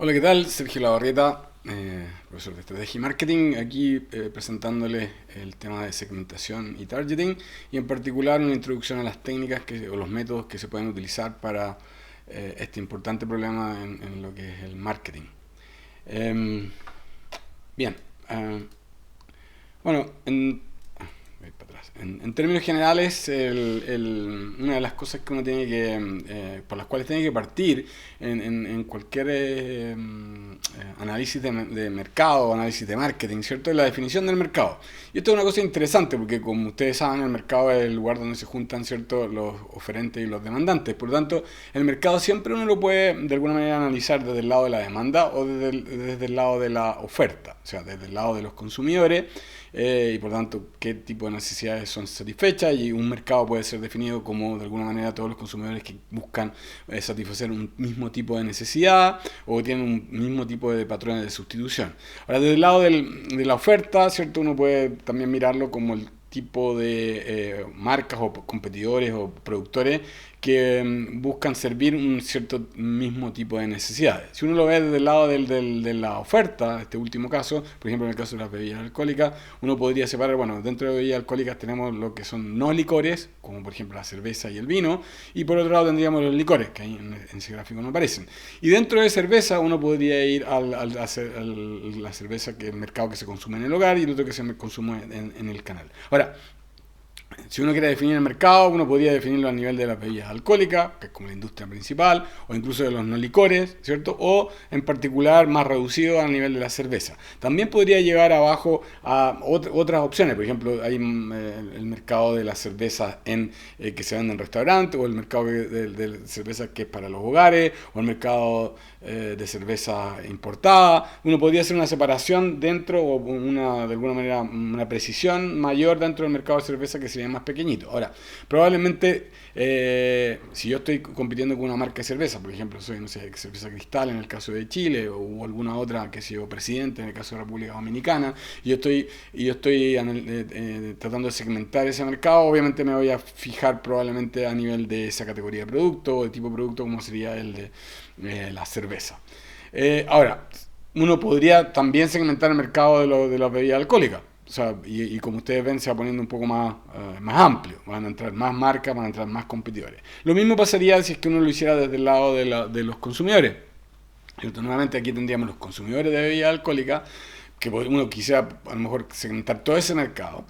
Hola, ¿qué tal? Sergio Labarrieta, profesor de Estrategia y Marketing, aquí presentándole el tema de segmentación y targeting y en particular una introducción a las técnicas o los métodos que se pueden utilizar para este importante problema en lo que es el marketing. Em, Bien, eh, bueno, voy para atrás. En términos generales, una de las cosas que uno tiene por las cuales tiene que partir en cualquier análisis de mercado o análisis de marketing, ¿cierto? Es la definición del mercado. Y esto es una cosa interesante porque, como ustedes saben, el mercado es el lugar donde se juntan, ¿cierto?, los oferentes y los demandantes. Por lo tanto, el mercado siempre uno lo puede, de alguna manera, analizar desde el lado de la demanda o desde el lado de la oferta, o sea, desde el lado de los consumidores y por tanto qué tipo de necesidades son satisfechas, y un mercado puede ser definido como de alguna manera todos los consumidores que buscan satisfacer un mismo tipo de necesidad o tienen un mismo tipo de patrones de sustitución. Ahora, desde el lado de la oferta, ¿cierto? Uno puede también mirarlo como el tipo de marcas o competidores o productores que buscan servir un cierto mismo tipo de necesidades. Si uno lo ve desde el lado de la oferta, este último caso, por ejemplo en el caso de las bebidas alcohólicas, uno podría separar, bueno, dentro de bebidas alcohólicas tenemos lo que son no licores, como por ejemplo la cerveza y el vino, y por otro lado tendríamos los licores, que ahí en ese gráfico no aparecen. Y dentro de cerveza uno podría ir a la cerveza, que es el mercado que se consume en el hogar, y el otro que se consume en el canal. Ahora, si uno quiere definir el mercado, uno podría definirlo a nivel de las bebidas alcohólicas, que es como la industria principal, o incluso de los no licores, ¿cierto? O en particular más reducido a nivel de la cerveza. También podría llegar abajo a otras opciones, por ejemplo, hay el mercado de las cervezas que se venden en restaurantes, o el mercado de cervezas que es para los hogares, o el mercado de cerveza importada. Uno podría hacer una separación dentro, o de alguna manera una precisión mayor dentro del mercado de cerveza, que sería más pequeñito. Ahora, probablemente si yo estoy compitiendo con una marca de cerveza, por ejemplo, soy, no sé, cerveza Cristal en el caso de Chile, o alguna otra, que sea yo, Presidente en el caso de República Dominicana, y yo estoy tratando de segmentar ese mercado, obviamente me voy a fijar probablemente a nivel de esa categoría de producto o de tipo de producto, como sería el de la cerveza. Ahora, uno podría también segmentar el mercado de las bebidas alcohólicas. O sea, y como ustedes ven, se va poniendo un poco más amplio. Van a entrar más marcas, van a entrar más competidores. Lo mismo pasaría si es que uno lo hiciera desde el lado de los consumidores. Nuevamente aquí tendríamos los consumidores de bebidas alcohólicas, que uno quisiera a lo mejor segmentar todo ese mercado.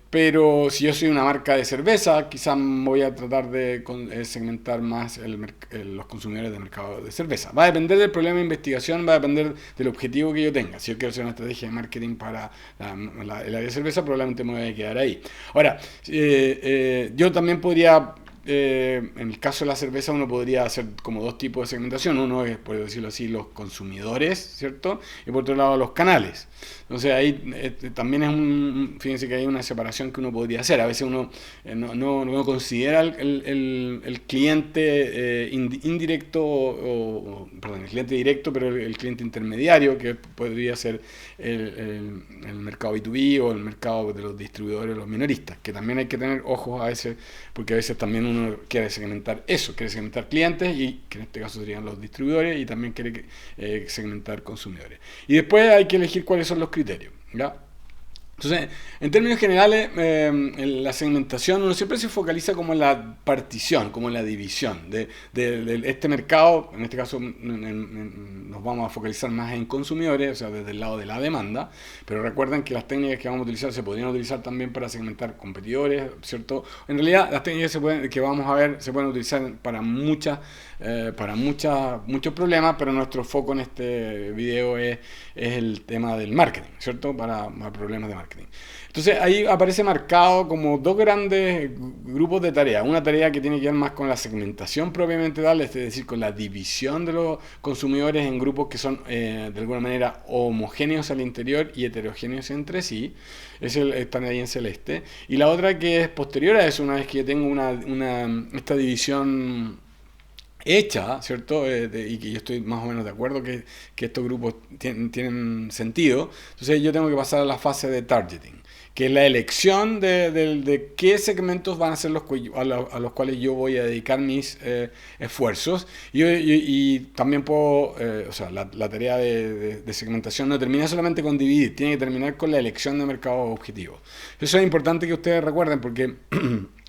Pero si yo soy una marca de cerveza, quizás voy a tratar de segmentar más los consumidores del mercado de cerveza. Va a depender del problema de investigación, va a depender del objetivo que yo tenga. Si yo quiero hacer una estrategia de marketing para el área de cerveza, probablemente me voy a quedar ahí. Ahora, yo también podría en el caso de la cerveza uno podría hacer como dos tipos de segmentación. Uno es, por decirlo así, los consumidores, ¿cierto? Y por otro lado los canales. Entonces ahí también fíjense que hay una separación que uno podría hacer. A veces uno no considera el cliente indirecto, perdón, el cliente directo, pero el cliente intermediario, que podría ser el mercado B2B o el mercado de los distribuidores o los minoristas, que también hay que tener ojos a veces, porque a veces también uno quiere segmentar eso, quiere segmentar clientes, y que en este caso serían los distribuidores, y también quiere segmentar consumidores. Y después hay que elegir cuáles son los criterios, ¿ya? Entonces, en términos generales, en la segmentación uno siempre se focaliza como en la partición, como en la división de este mercado. En este caso nos vamos a focalizar más en consumidores, o sea, desde el lado de la demanda, pero recuerden que las técnicas que vamos a utilizar se podrían utilizar también para segmentar competidores, ¿cierto? En realidad, las técnicas que vamos a ver se pueden utilizar muchos problemas, pero nuestro foco en este video es el tema del marketing, ¿cierto? Para problemas de marketing. Entonces ahí aparece marcado como dos grandes grupos de tareas. Una tarea que tiene que ver más con la segmentación propiamente tal, es decir, con la división de los consumidores en grupos que son de alguna manera homogéneos al interior y heterogéneos entre sí. Están ahí en celeste. Y la otra que es posterior a eso, una vez que yo tengo esta división hecha, ¿cierto? Y que yo estoy más o menos de acuerdo que estos grupos tienen sentido. Entonces yo tengo que pasar a la fase de targeting, que es la elección de qué segmentos van a ser a los cuales yo voy a dedicar mis esfuerzos. Y también puedo, o sea, la tarea de segmentación no termina solamente con dividir, tiene que terminar con la elección de mercados objetivos. Eso es importante que ustedes recuerden porque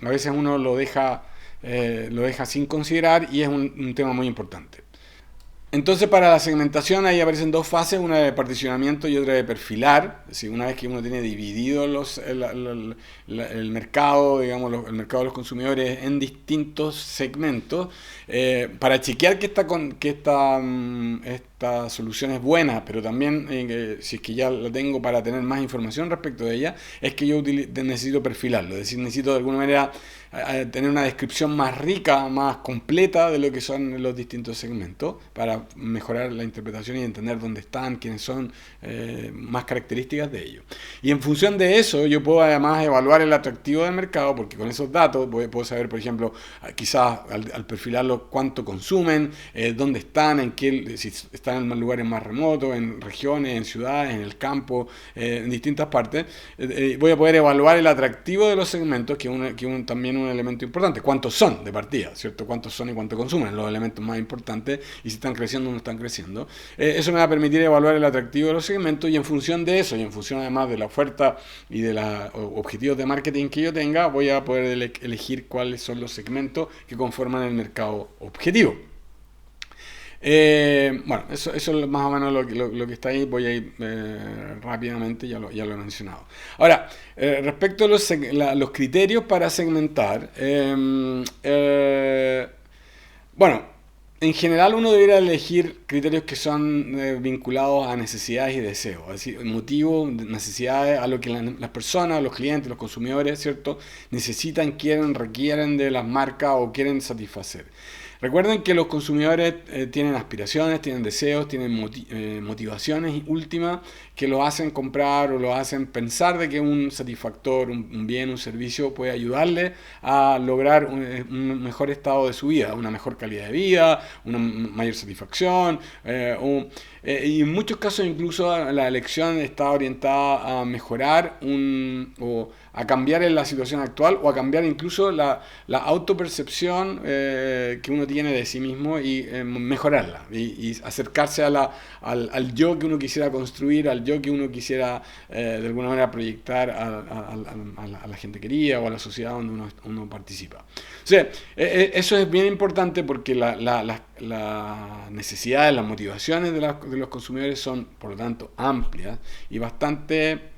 a veces uno lo deja sin considerar y es un tema muy importante. Entonces para la segmentación ahí aparecen dos fases, una de particionamiento y otra de perfilar. Es decir, una vez que uno tiene dividido el mercado, digamos, el mercado de los consumidores en distintos segmentos, para chequear esta solución es buena, pero también si es que ya la tengo para tener más información respecto de ella, es que yo necesito perfilarlo, es decir, necesito de alguna manera tener una descripción más rica, más completa de lo que son los distintos segmentos para mejorar la interpretación y entender dónde están, quiénes son, más características de ellos. Y en función de eso yo puedo además evaluar el atractivo del mercado porque con esos datos puedo saber, por ejemplo, quizás al perfilarlo cuánto consumen, dónde están, si están en lugares más remotos, en regiones, en ciudades, en el campo, en distintas partes. Voy a poder evaluar el atractivo de los segmentos, que también un elemento importante. ¿Cuántos son de partida? ¿Cierto? ¿Cuántos son y cuánto consumen? Los elementos más importantes y si están creciendo o no están creciendo. Eso me va a permitir evaluar el atractivo de los segmentos y en función de eso y en función además de la oferta y de los objetivos de marketing que yo tenga, voy a poder elegir cuáles son los segmentos que conforman el mercado objetivo. Bueno, eso es más o menos lo que está ahí. Voy a ir rápidamente, ya lo he mencionado. Ahora, respecto a los criterios para segmentar, bueno, en general uno debería elegir criterios que son vinculados a necesidades y deseos, es decir, motivos, necesidades, a lo que las personas, los clientes, los consumidores, ¿cierto? Necesitan, quieren, requieren de las marcas o quieren satisfacer. Recuerden que los consumidores tienen aspiraciones, tienen deseos, tienen motivaciones últimas que los hacen comprar o los hacen pensar de que un satisfactor, un bien, un servicio puede ayudarle a lograr un mejor estado de su vida, una mejor calidad de vida, una mayor satisfacción. Y en muchos casos incluso la elección está orientada a mejorar o a cambiar en la situación actual o a cambiar incluso la autopercepción que uno tiene de sí mismo y mejorarla y acercarse al yo que uno quisiera construir, al yo que uno quisiera de alguna manera proyectar a la gente querida o a la sociedad donde uno participa. O sea, eso es bien importante porque las necesidades, las motivaciones de los consumidores son, por lo tanto, amplias y bastante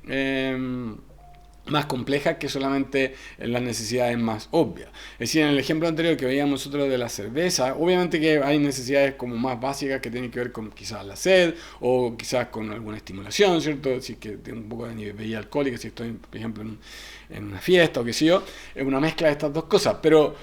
más complejas que solamente las necesidades más obvias. Es decir, en el ejemplo anterior que veíamos nosotros de la cerveza, obviamente que hay necesidades como más básicas que tienen que ver con quizás la sed o quizás con alguna estimulación, ¿cierto? Si es que tengo un poco de bebida alcohólica, si estoy, por ejemplo, en una fiesta o qué sé yo, es una mezcla de estas dos cosas, pero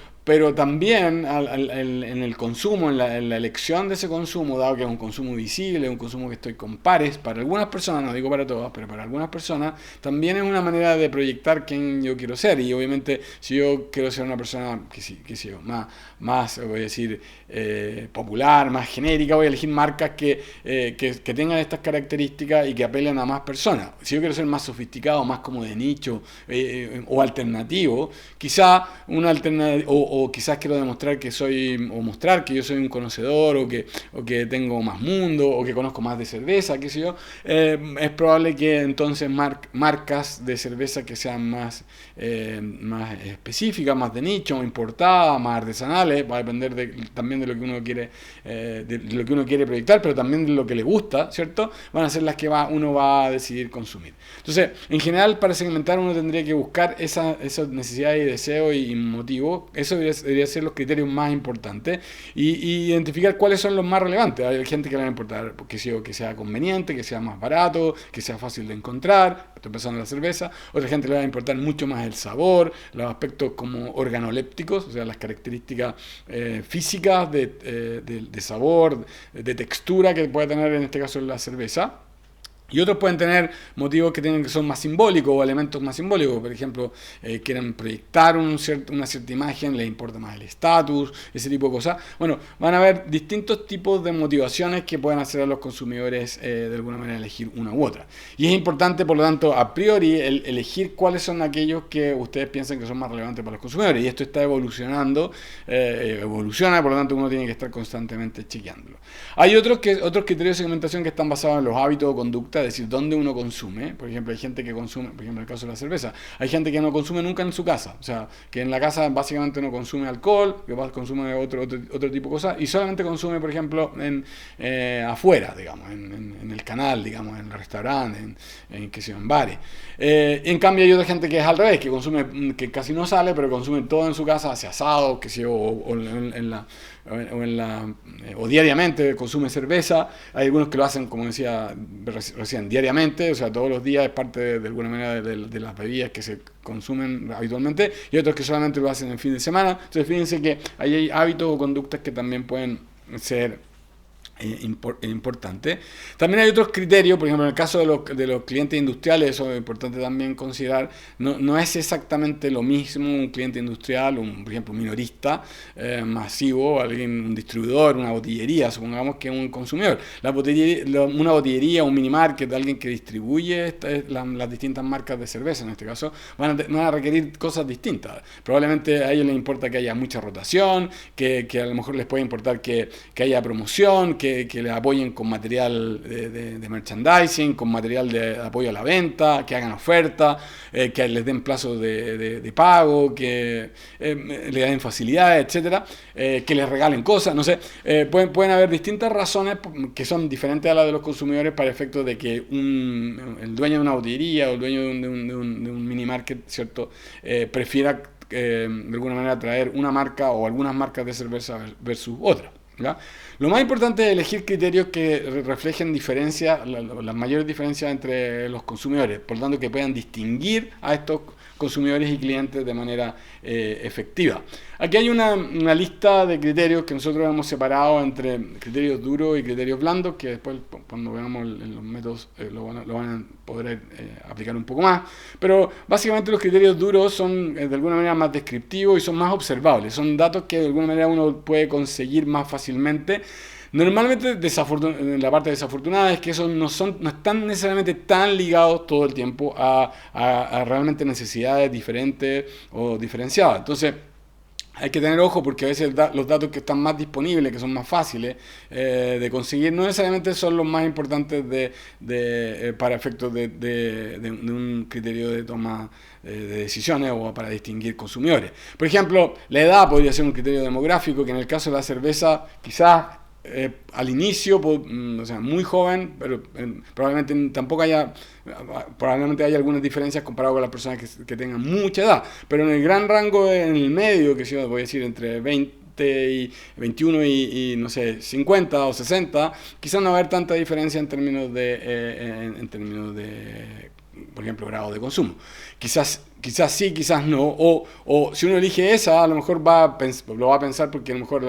también en el consumo, en la elección de ese consumo, dado que es un consumo visible, un consumo que estoy con pares, para algunas personas, no digo para todas, pero para algunas personas, también es una manera de proyectar quién yo quiero ser. Y obviamente, si yo quiero ser una persona, qué sé yo, más voy a decir, popular, más genérica, voy a elegir marcas que tengan estas características y que apelen a más personas. Si yo quiero ser más sofisticado, más como de nicho o alternativo, quizá una alternativa, o quizás quiero demostrar mostrar que yo soy un conocedor o que tengo más mundo o que conozco más de cerveza, qué sé yo, es probable que entonces marcas de cerveza que sean más específicas, más de nicho, importadas, más artesanales, va a depender también de lo que uno quiere proyectar, pero también de lo que le gusta, ¿cierto? Van a ser las que uno va a decidir consumir. Entonces, en general, para segmentar uno tendría que buscar esas necesidades y deseos y motivos. Eso debería ser los criterios más importantes y identificar cuáles son los más relevantes. Hay gente que le va a importar que sea conveniente, que sea más barato, que sea fácil de encontrar. Estoy pensando en la cerveza. Otra gente le va a importar mucho más el sabor, los aspectos como organolépticos, o sea, las características físicas de sabor, de textura que puede tener en este caso la cerveza. Y otros pueden tener motivos que son más simbólicos o elementos más simbólicos. Por ejemplo, quieren proyectar una cierta imagen, les importa más el estatus, ese tipo de cosas. Bueno, van a haber distintos tipos de motivaciones que pueden hacer a los consumidores de alguna manera elegir una u otra. Y es importante, por lo tanto, a priori, elegir cuáles son aquellos que ustedes piensan que son más relevantes para los consumidores. Y esto está evolucionando, evoluciona, por lo tanto uno tiene que estar constantemente chequeándolo. Hay otros criterios de segmentación que están basados en los hábitos o conductas, es decir, dónde uno consume. Por ejemplo, hay gente que consume, por ejemplo, en el caso de la cerveza, hay gente que no consume nunca en su casa, o sea, que en la casa básicamente no consume alcohol, que consume otro tipo de cosas, y solamente consume, por ejemplo, afuera, digamos, en el canal, digamos, en el restaurante, que sea, en bares. En cambio hay otra gente que es al revés, que consume, que casi no sale, pero consume todo en su casa, hace asado, que sea, o diariamente consume cerveza. Hay algunos que lo hacen, como decía recién, diariamente, o sea, todos los días es parte de alguna manera de las bebidas que se consumen habitualmente, y otros que solamente lo hacen en fin de semana. Entonces fíjense que ahí hay hábitos o conductas que también pueden ser importante. También hay otros criterios, por ejemplo, en el caso de los clientes industriales, eso es importante también considerar, no es exactamente lo mismo un cliente industrial, por ejemplo, un minorista masivo, un distribuidor, una botillería, supongamos, que un consumidor. Una botillería, un minimarket, alguien que distribuye las distintas marcas de cerveza, en este caso, van a requerir cosas distintas. Probablemente a ellos les importa que haya mucha rotación, que a lo mejor les puede importar que haya promoción, que les apoyen con material de merchandising, con material de apoyo a la venta, que hagan ofertas, que les den plazos de pago, que les den facilidades, etcétera, que les regalen cosas, no sé. Pueden haber distintas razones que son diferentes a las de los consumidores para efectos de que el dueño de una botillería o el dueño de un mini market, ¿cierto?, prefiera de alguna manera traer una marca o algunas marcas de cerveza versus otra. ¿Ya? Lo más importante es elegir criterios que reflejen las mayores diferencias entre los consumidores, por lo tanto que puedan distinguir a estos consumidores y clientes de manera efectiva. Aquí hay una lista de criterios que nosotros hemos separado entre criterios duros y criterios blandos, que después cuando veamos los métodos lo van a poder aplicar un poco más. Pero básicamente los criterios duros son de alguna manera más descriptivos y son más observables. Son datos que de alguna manera uno puede conseguir más fácilmente. Normalmente la parte desafortunada es que esos no están necesariamente tan ligados todo el tiempo a realmente necesidades diferentes o diferenciadas. Entonces hay que tener ojo porque a veces los datos que están más disponibles, que son más fáciles de conseguir, no necesariamente son los más importantes para efectos de un criterio de toma de decisiones o para distinguir consumidores. Por ejemplo, la edad podría ser un criterio demográfico, que en el caso de la cerveza quizás al inicio, o sea, muy joven, pero probablemente haya algunas diferencias comparado con las personas que tengan mucha edad, pero en el gran rango, en el medio, que yo voy a decir entre 20 y 21 y no sé, 50 o 60, quizás no va a haber tanta diferencia en términos de por ejemplo, grado de consumo. Quizás sí, quizás no, o si uno elige esa, a lo mejor lo va a pensar porque a lo mejor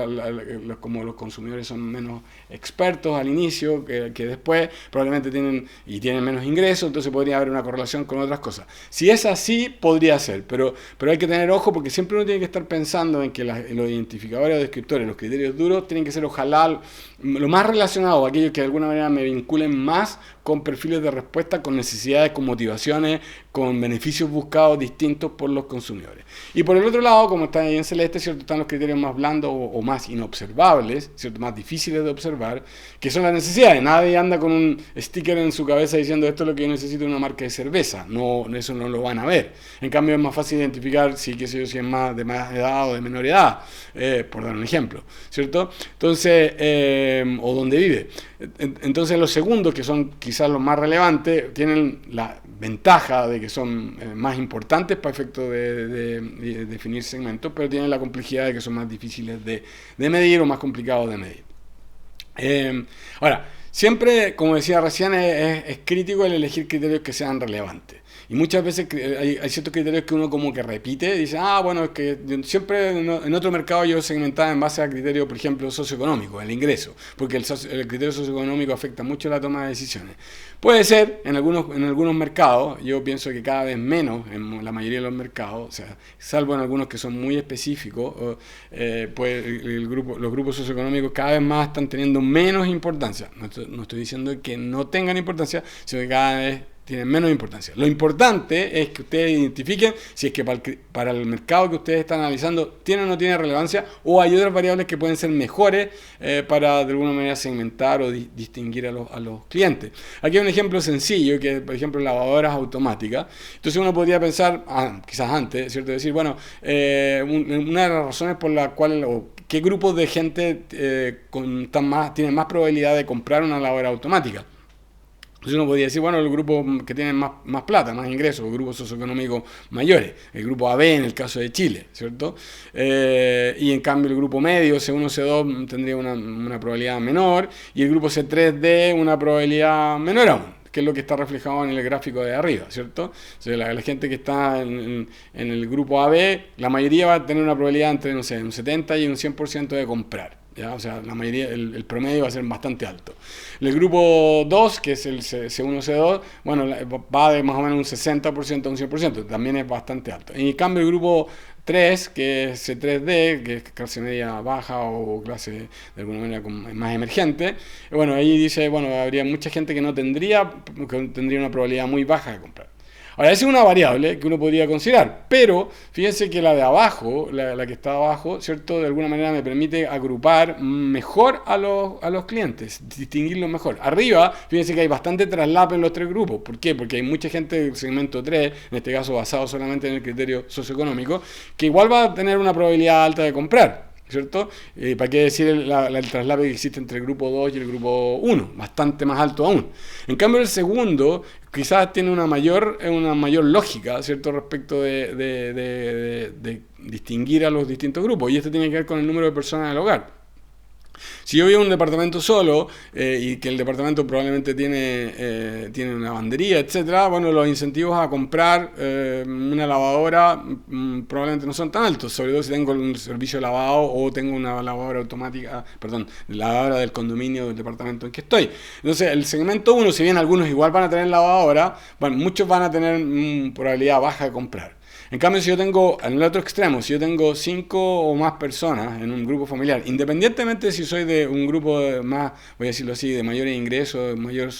como los consumidores son menos expertos al inicio que después, probablemente tienen menos ingresos, entonces podría haber una correlación con otras cosas. Si es así, podría ser, pero hay que tener ojo porque siempre uno tiene que estar pensando en que los identificadores o descriptores, los criterios duros, tienen que ser ojalá lo más relacionados, aquellos que de alguna manera me vinculen más con perfiles de respuesta, con necesidades, con motivaciones, con beneficios buscados distintos por los consumidores. Y por el otro lado, como está ahí en celeste, ¿cierto?, están los criterios más blandos o más inobservables, ¿cierto?, más difíciles de observar, que son las necesidades. Nadie anda con un sticker en su cabeza diciendo esto es lo que yo necesito en una marca de cerveza. No, eso no lo van a ver. En cambio es más fácil identificar si es más de más edad o de menor edad, por dar un ejemplo, ¿cierto? Entonces, o dónde vive. Entonces los segundos, que son quizás los más relevantes, tienen la ventaja de que son más importantes para efectos de definir segmentos, pero tienen la complejidad de que son más difíciles de medir o más complicados de medir. Ahora, siempre, como decía recién, es crítico el elegir criterios que sean relevantes. Y muchas veces hay ciertos criterios que uno como que repite, y dice, ah, bueno, es que siempre en otro mercado yo segmentaba en base a criterios, por ejemplo, socioeconómicos, el ingreso, porque el criterio socioeconómico afecta mucho la toma de decisiones. Puede ser, en algunos mercados, yo pienso que cada vez menos, en la mayoría de los mercados, o sea, salvo en algunos que son muy específicos, pues los grupos socioeconómicos cada vez más están teniendo menos importancia. No estoy diciendo que no tengan importancia, sino que cada vez tienen menos importancia. Lo importante es que ustedes identifiquen si es que para el mercado que ustedes están analizando tiene o no tiene relevancia, o hay otras variables que pueden ser mejores para de alguna manera segmentar o distinguir a los clientes. Aquí hay un ejemplo sencillo que es, por ejemplo, lavadoras automáticas. Entonces uno podría pensar, quizás antes, ¿cierto? Decir, bueno, una de las razones por las cuales, o qué grupos de gente tienen más probabilidad de comprar una lavadora automática. Entonces uno podría decir, bueno, el grupo que tienen más plata, más ingresos, el grupo socioeconómico mayores, el grupo AB en el caso de Chile, ¿cierto? Y en cambio el grupo medio, C1, C2 tendría una probabilidad menor, y el grupo C3D una probabilidad menor aún, que es lo que está reflejado en el gráfico de arriba, ¿cierto? O sea, la gente que está en el grupo AB, la mayoría va a tener una probabilidad entre, no sé, un 70 y un 100% de comprar. ¿Ya? O sea, la mayoría, el promedio va a ser bastante alto. El grupo 2, que es el C1, C2, bueno, va de más o menos un 60% a un 100%, también es bastante alto. En cambio, el grupo 3, que es C3D, que es clase media baja o clase de alguna manera más emergente, bueno, ahí dice, bueno, habría mucha gente que tendría una probabilidad muy baja de comprar. Ahora, esa es una variable que uno podría considerar, pero fíjense que la de abajo, la que está abajo, ¿cierto? De alguna manera me permite agrupar mejor a los clientes, distinguirlos mejor. Arriba, fíjense que hay bastante traslape en los tres grupos. ¿Por qué? Porque hay mucha gente del segmento 3, en este caso basado solamente en el criterio socioeconómico, que igual va a tener una probabilidad alta de comprar, ¿cierto? ¿Para qué decir el traslape que existe entre el grupo 2 y el grupo 1? Bastante más alto aún. En cambio, el segundo quizás tiene una mayor lógica, ¿cierto? Respecto de distinguir a los distintos grupos. Y esto tiene que ver con el número de personas del hogar. Si yo vivo en un departamento solo y que el departamento probablemente tiene una lavandería, etcétera, bueno, los incentivos a comprar una lavadora probablemente no son tan altos, sobre todo si tengo un servicio de lavado o tengo una lavadora automática, lavadora del condominio del departamento en que estoy. Entonces, el segmento 1, si bien algunos igual van a tener lavadora, bueno, muchos van a tener probabilidad baja de comprar. En cambio, si yo tengo, en el otro extremo, si yo tengo 5 o más personas en un grupo familiar, independientemente de si soy de un grupo más, voy a decirlo así, de mayores ingresos, de mayor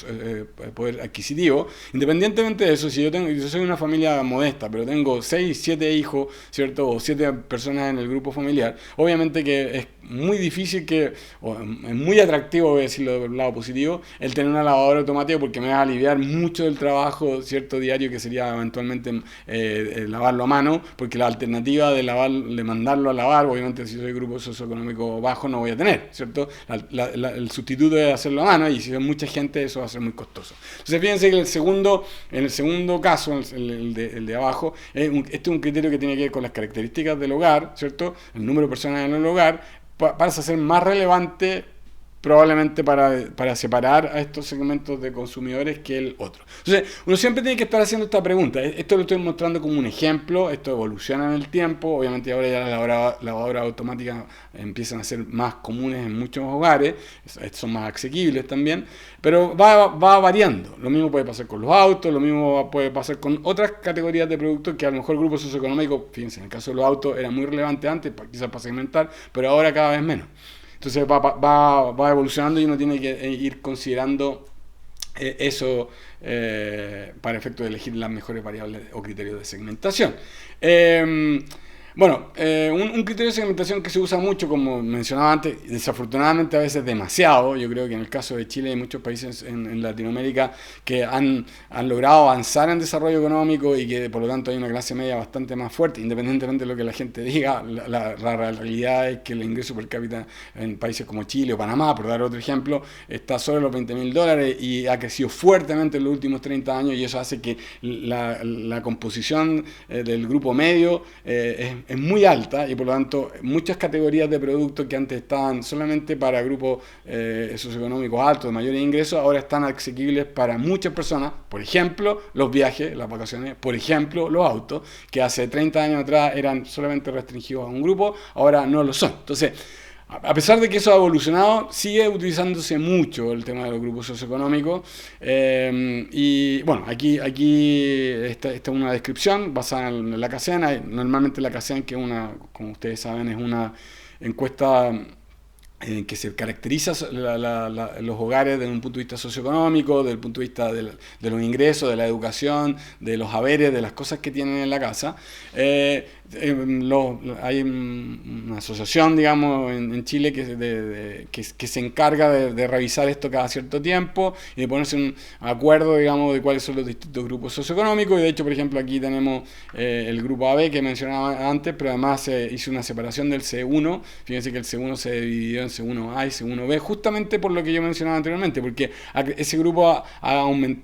poder adquisitivo, independientemente de eso, si yo soy una familia modesta, pero tengo 6, 7 hijos, ¿cierto? O 7 personas en el grupo familiar, obviamente que es muy difícil o es muy atractivo, voy a decirlo del lado positivo, el tener una lavadora automática porque me va a aliviar mucho del trabajo, ¿cierto? Diario, que sería eventualmente lavarlo a mano, porque la alternativa de mandarlo a lavar, obviamente si soy grupo socioeconómico bajo no voy a tener, ¿cierto? El sustituto es hacerlo a mano, y si hay mucha gente eso va a ser muy costoso. Entonces fíjense que en el segundo caso, el de abajo, este es un criterio que tiene que ver con las características del hogar, ¿cierto? El número de personas en el hogar, pasa a ser más relevante probablemente para separar a estos segmentos de consumidores que el otro. Entonces, uno siempre tiene que estar haciendo esta pregunta. Esto lo estoy mostrando como un ejemplo, esto evoluciona en el tiempo, obviamente ahora ya las lavadoras automáticas empiezan a ser más comunes en muchos hogares, son más asequibles también, pero va variando. Lo mismo puede pasar con los autos, lo mismo puede pasar con otras categorías de productos que a lo mejor el grupo socioeconómico, fíjense, en el caso de los autos era muy relevante antes, quizás para segmentar, pero ahora cada vez menos. Entonces va evolucionando y uno tiene que ir considerando eso para efecto de elegir las mejores variables o criterios de segmentación. Un criterio de segmentación que se usa mucho, como mencionaba antes, desafortunadamente a veces demasiado. Yo creo que en el caso de Chile y muchos países en Latinoamérica que han logrado avanzar en desarrollo económico y que por lo tanto hay una clase media bastante más fuerte, independientemente de lo que la gente diga, la realidad es que el ingreso per cápita en países como Chile o Panamá, por dar otro ejemplo, está sobre los $20.000 y ha crecido fuertemente en los últimos 30 años, y eso hace que la composición del grupo medio es es muy alta y por lo tanto muchas categorías de productos que antes estaban solamente para grupos socioeconómicos altos de mayores ingresos, ahora están asequibles para muchas personas. Por ejemplo, los viajes, las vacaciones, por ejemplo, los autos, que hace 30 años atrás eran solamente restringidos a un grupo, ahora no lo son. Entonces, a pesar de que eso ha evolucionado, sigue utilizándose mucho el tema de los grupos socioeconómicos. Y bueno, aquí esta es una descripción basada en la CACEN. Normalmente la CACEN, que es una, como ustedes saben, es una encuesta en que se caracteriza los hogares desde un punto de vista socioeconómico, desde el punto de vista de los ingresos, de la educación, de los haberes, de las cosas que tienen en la casa. Hay una asociación, digamos, en Chile que se encarga de revisar esto cada cierto tiempo y de ponerse un acuerdo, digamos, de cuáles son los distintos grupos socioeconómicos. Y de hecho, por ejemplo, aquí tenemos el grupo AB que mencionaba antes, pero además se hizo una separación del C1. Fíjense que el C1 se dividió en C1A y C1B, justamente por lo que yo mencionaba anteriormente, porque ese grupo ha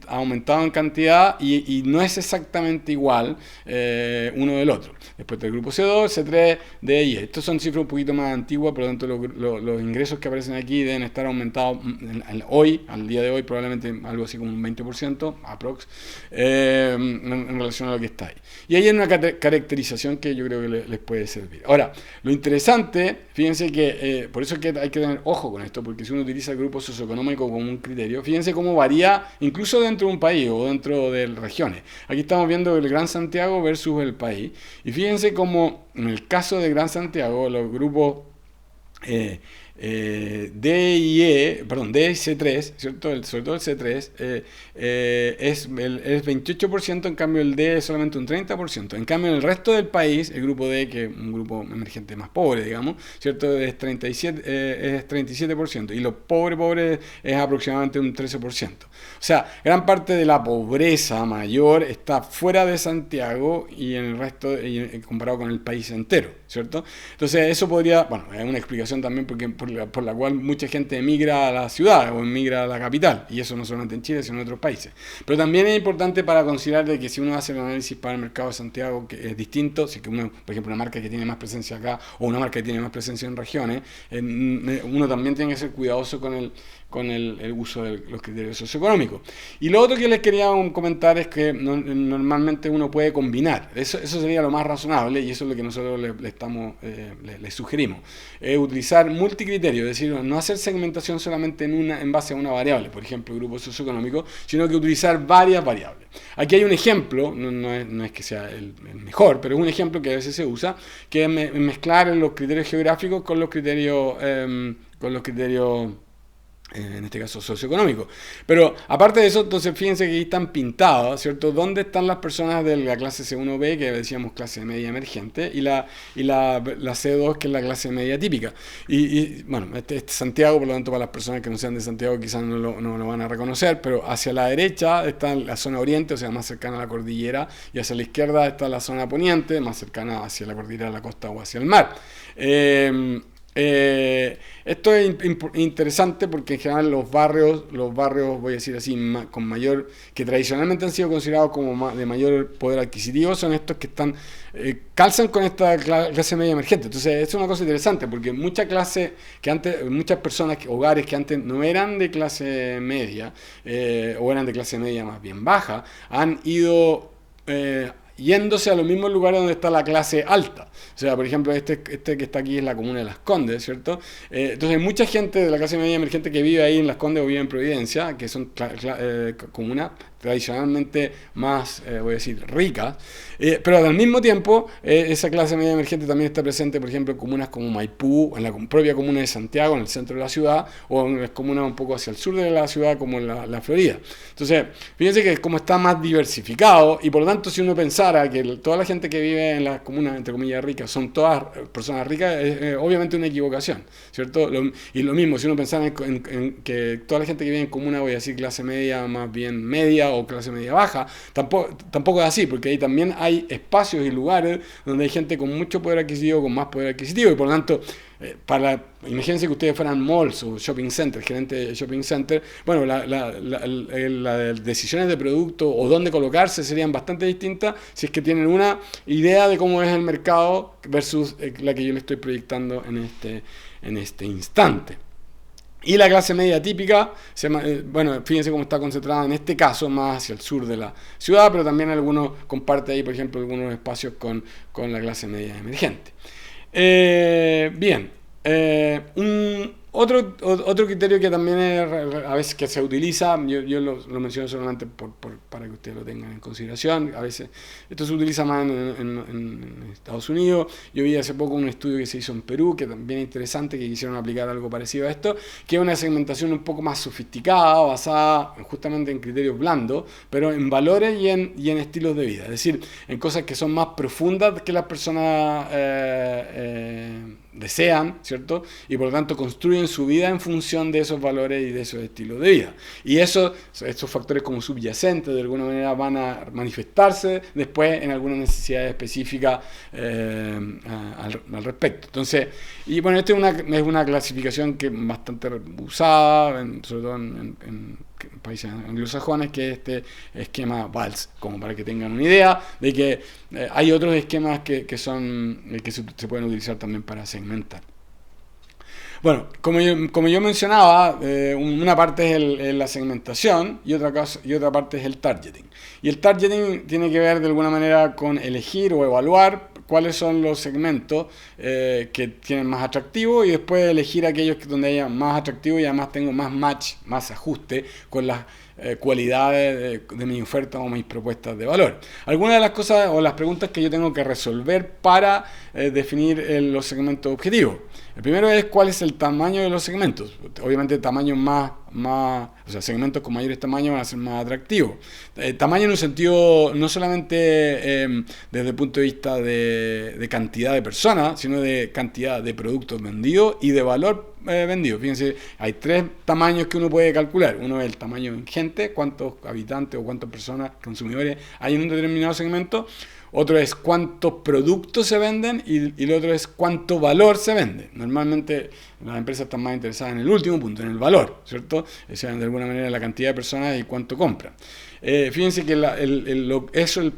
aumentado en cantidad y no es exactamente igual uno del otro. Después del grupo C2, C3, D y E. Estos son cifras un poquito más antiguas, por lo tanto los ingresos que aparecen aquí deben estar aumentados hoy, al día de hoy, probablemente algo así como un 20%, aprox, en relación a lo que está ahí. Y ahí hay una caracterización que yo creo que les puede servir. Ahora, lo interesante, fíjense que, por eso es que hay que tener ojo con esto, porque si uno utiliza el grupo socioeconómico como un criterio, fíjense cómo varía incluso dentro de un país o dentro de regiones. Aquí estamos viendo el Gran Santiago versus el país, y fíjense cómo en el caso de Gran Santiago, los grupos D y E, perdón, D y C3, ¿cierto? Sobre todo el C3 es 28%, en cambio el D es solamente un 30%. En cambio en el resto del país, el grupo D, que es un grupo emergente más pobre, digamos, ¿cierto? Es 37%, y los pobres es aproximadamente un 13%. O sea, gran parte de la pobreza mayor está fuera de Santiago y en el resto, comparado con el país entero, ¿cierto? Entonces eso podría, bueno, es una explicación también por la cual mucha gente emigra a la ciudad o emigra a la capital, y eso no solamente en Chile, sino en otros países. Pero también es importante para considerar de que si uno hace el análisis para el mercado de Santiago, que es distinto, si que uno, por ejemplo, una marca que tiene más presencia acá o una marca que tiene más presencia en regiones, uno también tiene que ser cuidadoso con el uso de los criterios socioeconómicos. Y lo otro que les quería comentar es que normalmente uno puede combinar. Eso sería lo más razonable, y eso es lo que nosotros le sugerimos. Utilizar multicriterios, es decir, no hacer segmentación solamente en base a una variable, por ejemplo, el grupo socioeconómico, sino que utilizar varias variables. Aquí hay un ejemplo, no es que sea el mejor, pero es un ejemplo que a veces se usa, que es mezclar los criterios geográficos con los criterios en este caso socioeconómico. Pero aparte de eso, entonces fíjense que aquí están pintados, ¿cierto? ¿Dónde están las personas de la clase C1B, que decíamos clase media emergente, y la C2, que es la clase media típica? Y bueno, este es Santiago, por lo tanto, para las personas que no sean de Santiago quizás no lo van a reconocer, pero hacia la derecha está la zona oriente, o sea, más cercana a la cordillera, y hacia la izquierda está la zona poniente, más cercana hacia la cordillera de la costa o hacia el mar. Esto es interesante porque en general los barrios, voy a decir así, con mayor, que tradicionalmente han sido considerados como de mayor poder adquisitivo, son estos que calzan con esta clase media emergente. Entonces es una cosa interesante porque muchas personas, hogares que antes no eran de clase media o eran de clase media más bien baja, han ido yéndose a los mismos lugares donde está la clase alta. O sea, por ejemplo, este que está aquí es la comuna de Las Condes, ¿cierto? Entonces hay mucha gente de la clase media emergente que vive ahí en Las Condes o vive en Providencia, que son comunas tradicionalmente más, voy a decir, ricas, pero al mismo tiempo esa clase media emergente también está presente, por ejemplo, en comunas como Maipú, en la propia comuna de Santiago, en el centro de la ciudad, o en las comunas un poco hacia el sur de la ciudad, como en la Florida. Entonces, fíjense que como está más diversificado, y por lo tanto, si uno pensara que toda la gente que vive en las comunas, entre comillas, ricas, son todas personas ricas, es obviamente una equivocación, ¿cierto? Y lo mismo, si uno pensara en que toda la gente que vive en comuna, voy a decir, clase media, más bien media, o clase media baja. Tampoco es así, porque ahí también hay espacios y lugares donde hay gente con mucho poder adquisitivo, con más poder adquisitivo, y por lo tanto, imagínense que ustedes fueran malls o shopping centers, gerente de shopping center, bueno, las decisiones de producto o dónde colocarse serían bastante distintas si es que tienen una idea de cómo es el mercado versus la que yo le estoy proyectando en este instante. Y la clase media típica, bueno, fíjense cómo está concentrada en este caso más hacia el sur de la ciudad, pero también algunos comparte ahí, por ejemplo, algunos espacios con la clase media emergente. Bien, otro criterio que también a veces que se utiliza, yo lo menciono solamente para que ustedes lo tengan en consideración, a veces esto se utiliza más en Estados Unidos. Yo vi hace poco un estudio que se hizo en Perú, que también es interesante, que quisieron aplicar algo parecido a esto, que es una segmentación un poco más sofisticada, basada justamente en criterios blandos, pero en valores y en estilos de vida, es decir, en cosas que son más profundas que las personas desean, ¿cierto? Y por lo tanto construyen su vida en función de esos valores y de esos estilos de vida. Y estos factores como subyacentes de alguna manera van a manifestarse después en alguna necesidad específica al respecto. Entonces, y bueno, esta es una clasificación que es bastante usada, sobre todo en países anglosajones, que es este esquema VALS, como para que tengan una idea de que hay otros esquemas que se pueden utilizar también para segmentar. Bueno, como yo mencionaba, una parte es la segmentación y otra parte es el targeting. Y el targeting tiene que ver de alguna manera con elegir o evaluar cuáles son los segmentos que tienen más atractivo y después elegir aquellos donde haya más atractivo y además tengo más match, más ajuste con las cualidades de mi oferta o mis propuestas de valor. Algunas de las cosas o las preguntas que yo tengo que resolver para definir los segmentos objetivos. El primero es cuál es el tamaño de los segmentos. Obviamente tamaños o sea, segmentos con mayores tamaños van a ser más atractivos. Tamaño en un sentido no solamente desde el punto de vista de cantidad de personas, sino de cantidad de productos vendidos y de valor vendido. Fíjense, hay 3 tamaños que uno puede calcular. Uno es el tamaño en gente, cuántos habitantes o cuántas personas, consumidores hay en un determinado segmento. Otro es cuántos productos se venden y el otro es cuánto valor se vende. Normalmente las empresas están más interesadas en el último punto, en el valor, ¿cierto? O sea, de alguna manera la cantidad de personas y cuánto compran. Fíjense que el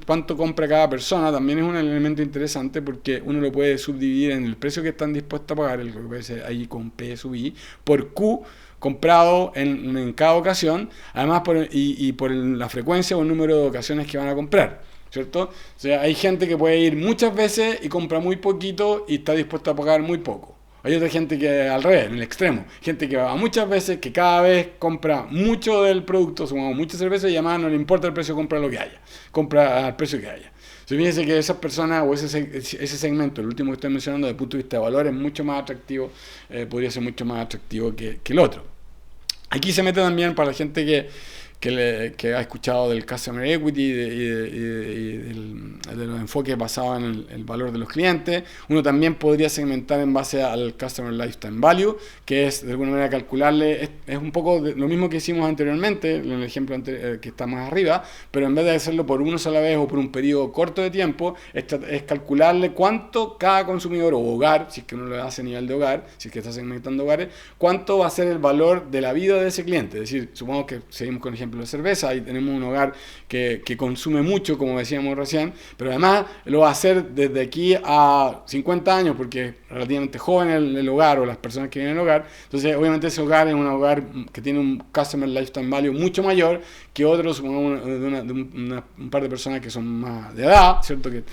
cuánto compra cada persona también es un elemento interesante porque uno lo puede subdividir en el precio que están dispuestos a pagar, lo que puede ser ahí con P sub I, por Q comprado en cada ocasión, además por la frecuencia o el número de ocasiones que van a comprar. ¿Cierto? O sea, hay gente que puede ir muchas veces y compra muy poquito y está dispuesta a pagar muy poco. Hay otra gente que al revés, en el extremo. Gente que va muchas veces, que cada vez compra mucho del producto, sumamos mucha cerveza y además no le importa el precio, compra lo que haya. Compra al precio que haya. Entonces, fíjense que esas personas o ese segmento, el último que estoy mencionando, desde el punto de vista de valor, es mucho más atractivo, podría ser mucho más atractivo que el otro. Aquí se mete también para la gente que ha escuchado del Customer Equity y de los enfoques basados en el valor de los clientes. Uno también podría segmentar en base al Customer Lifetime Value, que es de alguna manera calcularle, es un poco lo mismo que hicimos anteriormente, en el ejemplo que está más arriba, pero en vez de hacerlo por una sola vez o por un periodo corto de tiempo, es calcularle cuánto cada consumidor o hogar, si es que uno lo hace a nivel de hogar, si es que está segmentando hogares, cuánto va a ser el valor de la vida de ese cliente. Es decir, supongamos que seguimos con el ejemplo de cerveza, ahí tenemos un hogar que consume mucho, como decíamos recién, pero además lo va a hacer desde aquí a 50 años, porque es relativamente joven el hogar o las personas que viven en el hogar. Entonces, obviamente ese hogar es un hogar que tiene un Customer Lifetime Value mucho mayor que otros, de un par de personas que son más de edad, ¿cierto? Que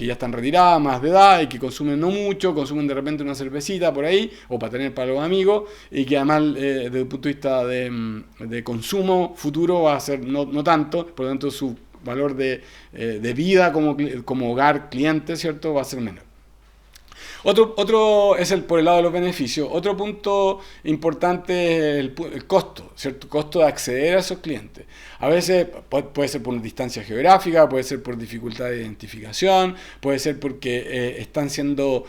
ya están retiradas, más de edad y que consumen no mucho, consumen de repente una cervecita por ahí o para tener para los amigos y que además desde el punto de vista de consumo futuro va a ser no tanto, por lo tanto su valor de vida como hogar cliente, ¿cierto? Va a ser menor. Otro es por el lado de los beneficios. Otro punto importante es el costo, ¿cierto? El costo de acceder a esos clientes. A veces puede ser por distancia geográfica, puede ser por dificultad de identificación, puede ser porque están siendo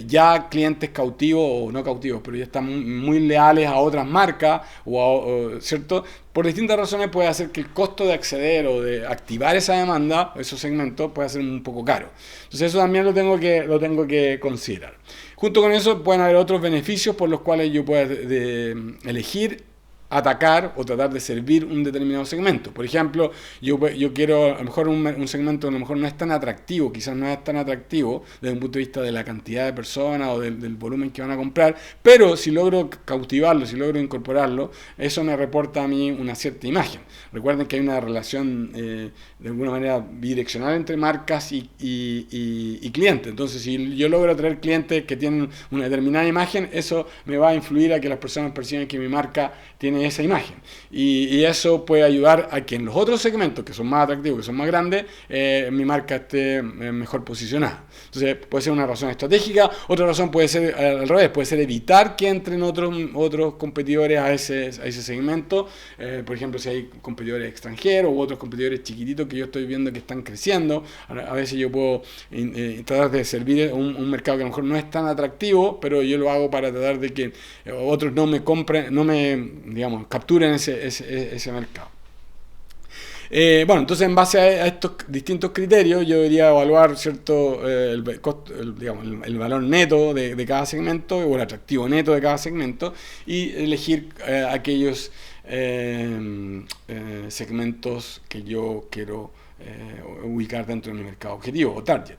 ya clientes cautivos o no cautivos, pero ya están muy leales a otras marcas, ¿cierto? Por distintas razones puede hacer que el costo de acceder o de activar esa demanda, esos segmentos, pueda ser un poco caro. Entonces eso también lo tengo que considerar. Junto con eso pueden haber otros beneficios por los cuales yo pueda elegir atacar o tratar de servir un determinado segmento. Por ejemplo, yo quiero, a lo mejor un segmento a lo mejor no es tan atractivo, quizás no es tan atractivo desde un punto de vista de la cantidad de personas o del volumen que van a comprar, pero si logro cautivarlo, si logro incorporarlo, eso me reporta a mí una cierta imagen. Recuerden que hay una relación de alguna manera bidireccional entre marcas y clientes. Entonces, si yo logro atraer clientes que tienen una determinada imagen, eso me va a influir a que las personas perciban que mi marca tiene esa imagen. Y eso puede ayudar a que en los otros segmentos que son más atractivos, que son más grandes, mi marca esté mejor posicionada. Entonces puede ser una razón estratégica. Otra razón puede ser al revés, puede ser evitar que entren otros competidores a ese segmento. Por ejemplo, si hay competidores extranjeros u otros competidores chiquititos que yo estoy viendo que están creciendo, a veces yo puedo tratar de servir un mercado que a lo mejor no es tan atractivo, pero yo lo hago para tratar de que otros no me compren, digamos, capturen ese mercado. Bueno, entonces en base a estos distintos criterios yo debería evaluar cierto digamos, el valor neto de cada segmento o el atractivo neto de cada segmento y elegir aquellos segmentos que yo quiero ubicar dentro de mi mercado objetivo o target.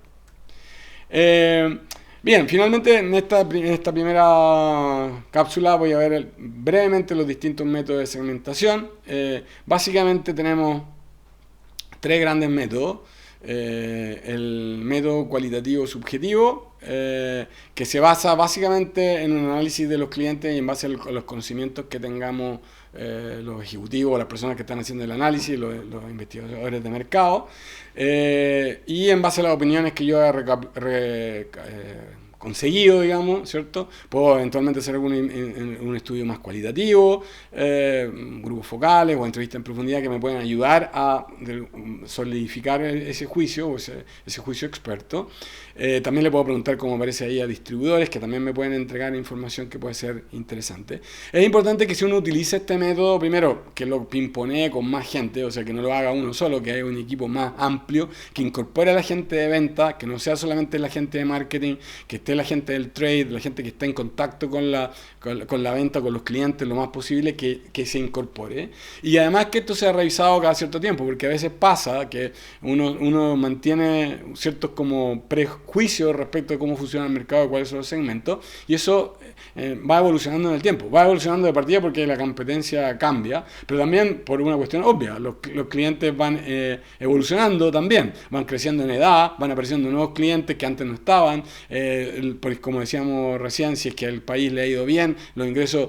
Bien, finalmente en esta primera cápsula voy a ver brevemente los distintos métodos de segmentación. Básicamente tenemos tres grandes métodos. El método cualitativo subjetivo, que se basa básicamente en un análisis de los clientes y en base a los conocimientos que tengamos los ejecutivos, las personas que están haciendo el análisis, los investigadores de mercado, y en base a las opiniones que yo he conseguido, digamos, ¿cierto? Puedo eventualmente hacer un estudio más cualitativo, grupos focales o entrevistas en profundidad que me pueden ayudar a solidificar ese juicio o ese juicio experto. También le puedo preguntar, como aparece ahí, a distribuidores que también me pueden entregar información que puede ser interesante. Es importante que si uno utiliza este método, primero, que lo pimponee con más gente, o sea, que no lo haga uno solo, que haya un equipo más amplio, que incorpore a la gente de venta, que no sea solamente la gente de marketing, que esté la gente del trade, la gente que está en contacto con la venta, con los clientes, lo más posible que se incorpore. Y además que esto sea revisado cada cierto tiempo, porque a veces pasa que uno mantiene ciertos como prejuicios respecto de cómo funciona el mercado, de cuáles son los segmentos, y eso va evolucionando en el tiempo. Va evolucionando de partida porque la competencia cambia, pero también por una cuestión obvia. Los clientes van evolucionando también, van creciendo en edad, van apareciendo nuevos clientes que antes no estaban. Como decíamos recién, si es que al país le ha ido bien, los ingresos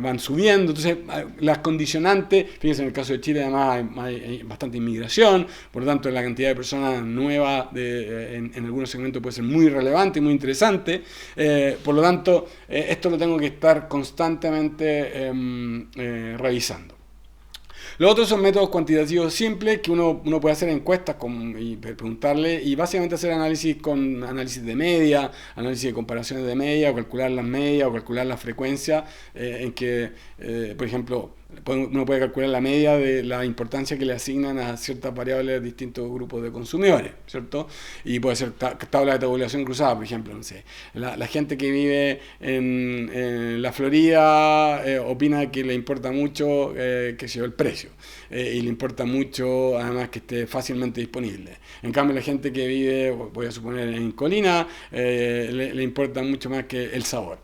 van subiendo. Entonces, las condicionantes, fíjense en el caso de Chile, además hay bastante inmigración, por lo tanto, la cantidad de personas nuevas en algunos segmentos puede ser muy relevante y muy interesante. Por lo tanto, esto lo tengo que estar constantemente revisando. Los otros son métodos cuantitativos simples que uno puede hacer encuestas y preguntarle y básicamente hacer análisis con análisis de media, análisis de comparaciones de media, o calcular las medias o calcular la frecuencia en que, por ejemplo, uno puede calcular la media de la importancia que le asignan a ciertas variables a distintos grupos de consumidores, ¿cierto? Y puede ser tabla de tabulación cruzada, por ejemplo, no sé. La gente que vive en la Florida opina que le importa mucho el precio y le importa mucho además que esté fácilmente disponible. En cambio, la gente que vive, voy a suponer, en Colina, le importa mucho más que el sabor.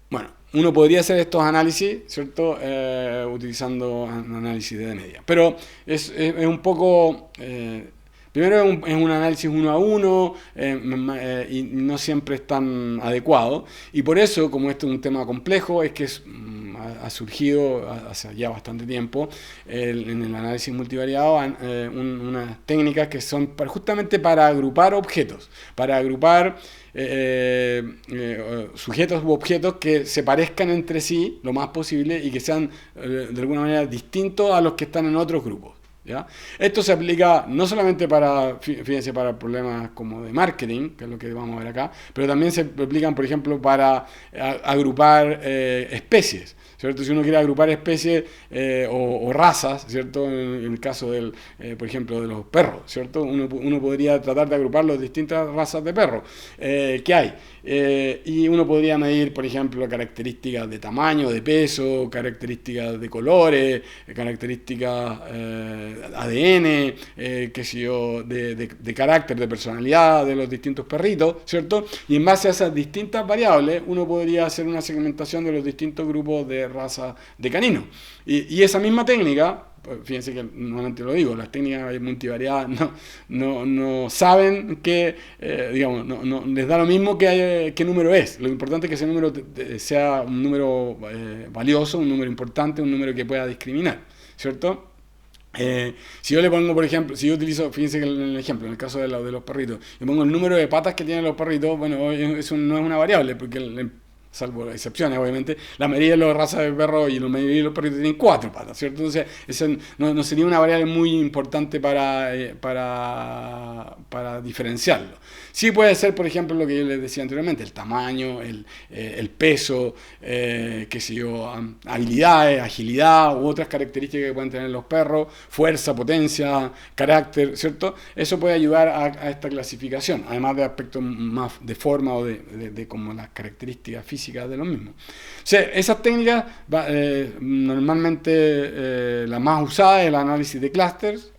Bueno, uno podría hacer estos análisis, ¿cierto? Utilizando un análisis de media. Pero es un poco Primero es un análisis uno a uno y no siempre es tan adecuado. Y por eso, como este es un tema complejo, es que ha surgido hace ya bastante tiempo en el análisis multivariado unas técnicas que son justamente para agrupar objetos, para agrupar sujetos u objetos que se parezcan entre sí lo más posible y que sean de alguna manera distintos a los que están en otros grupos. ¿Ya? Esto se aplica no solamente fíjense, para problemas como de marketing, que es lo que vamos a ver acá, pero también se aplican, por ejemplo, para agrupar especies, ¿cierto? Si uno quiere agrupar especies o razas, ¿cierto? En el caso por ejemplo, de los perros, ¿cierto? Uno podría tratar de agrupar las distintas razas de perros que hay. Y uno podría medir, por ejemplo, características de tamaño, de peso, características de colores, características ADN, qué sé yo, de carácter, de personalidad de los distintos perritos, ¿cierto? Y en base a esas distintas variables, uno podría hacer una segmentación de los distintos grupos de raza de caninos. Y esa misma técnica, fíjense que nuevamente lo digo, las técnicas multivariadas no saben que, digamos, no les da lo mismo qué número es. Lo importante es que ese número sea un número valioso, un número importante, un número que pueda discriminar, ¿cierto? Si yo le pongo, por ejemplo, si yo utilizo, fíjense que en el ejemplo, en el caso de los perritos, yo pongo el número de patas que tienen los perritos, bueno, eso no es una variable, porque salvo excepciones, obviamente, la mayoría de las razas de perros y la mayoría de los perritos tienen 4 patas, ¿cierto? Entonces, eso no sería una variable muy importante para diferenciarlo. Sí puede ser, por ejemplo, lo que yo les decía anteriormente, el tamaño, el peso, qué sé yo, habilidades, agilidad u otras características que pueden tener los perros, fuerza, potencia, carácter, ¿cierto? Eso puede ayudar a esta clasificación, además de aspectos más de forma o de como las características físicas de lo mismo. O sea, esas técnicas normalmente la más usada es el análisis de clústeres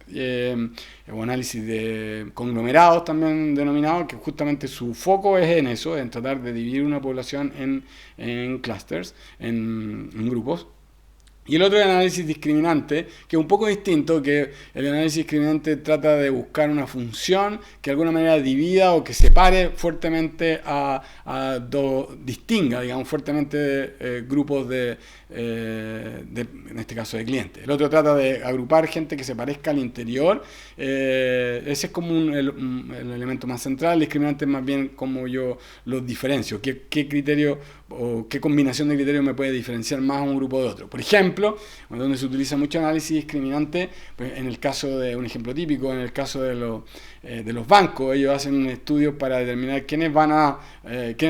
o análisis de conglomerados también denominados, que justamente su foco es en eso, en tratar de dividir una población en clústeres, en grupos. Y el otro es el análisis discriminante, que es un poco distinto, que el análisis discriminante trata de buscar una función que de alguna manera divida o que separe fuertemente distinga, digamos, fuertemente grupos en este caso de clientes. El otro trata de agrupar gente que se parezca al interior. Ese es como el elemento más central. El discriminante es más bien como yo los diferencio, qué criterio o qué combinación de criterios me puede diferenciar más a un grupo de otro. Por ejemplo, donde se utiliza mucho análisis discriminante, pues en el caso de un ejemplo típico, en el caso de los bancos, ellos hacen estudios para determinar quiénes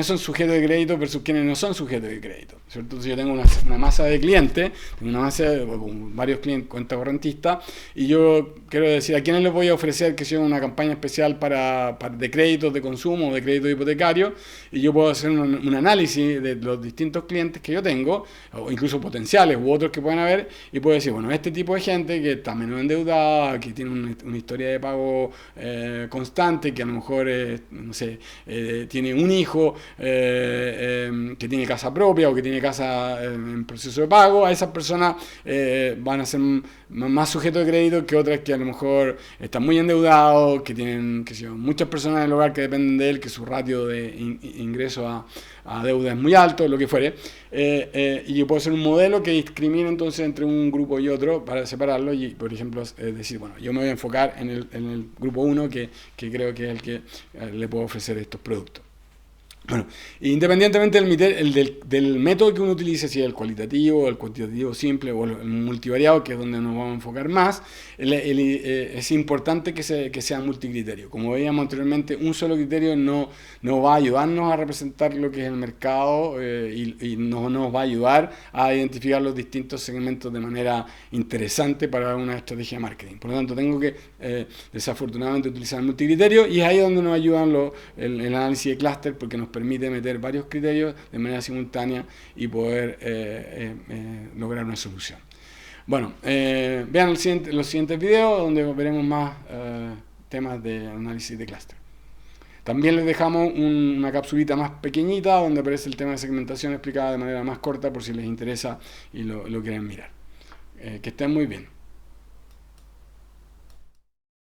son sujetos de crédito versus quiénes no son sujetos de crédito, ¿cierto? Entonces yo tengo una masa de clientes, con varios clientes, cuentas correntistas, y yo quiero decir a quiénes les voy a ofrecer que sea una campaña especial de créditos de consumo o de crédito hipotecario, y yo puedo hacer un análisis de los distintos clientes que yo tengo, o incluso potenciales u otros que pueden haber, y puedo decir, bueno, este tipo de gente que está menos endeudada, que tiene una historia de pago constante, que a lo mejor no sé, tiene un hijo que tiene casa propia o que tiene casa en proceso de pago, a esas personas van a ser más sujetos de crédito que otras que a lo mejor están muy endeudados, que tienen muchas personas en el hogar que dependen de él, que su ratio de ingreso a deuda es muy alto, lo que fuere, y yo puedo hacer un modelo que discrimine entonces entre un grupo y otro para separarlo y, por ejemplo, decir, bueno, yo me voy a enfocar en el grupo 1 que creo que es el que le puedo ofrecer estos productos. Bueno, independientemente del método que uno utilice, si es el cualitativo, el cuantitativo simple o el multivariado, que es donde nos vamos a enfocar más, es importante que sea multicriterio. Como veíamos anteriormente, un solo criterio no va a ayudarnos a representar lo que es el mercado y no nos va a ayudar a identificar los distintos segmentos de manera interesante para una estrategia de marketing. Por lo tanto, tengo que desafortunadamente utilizar el multicriterio y es ahí donde nos ayudan el análisis de clúster, porque nos permite meter varios criterios de manera simultánea y poder lograr una solución. Bueno, vean los siguientes videos donde veremos más temas de análisis de clúster. También les dejamos una capsulita más pequeñita donde aparece el tema de segmentación explicada de manera más corta por si les interesa y lo quieren mirar. Que estén muy bien.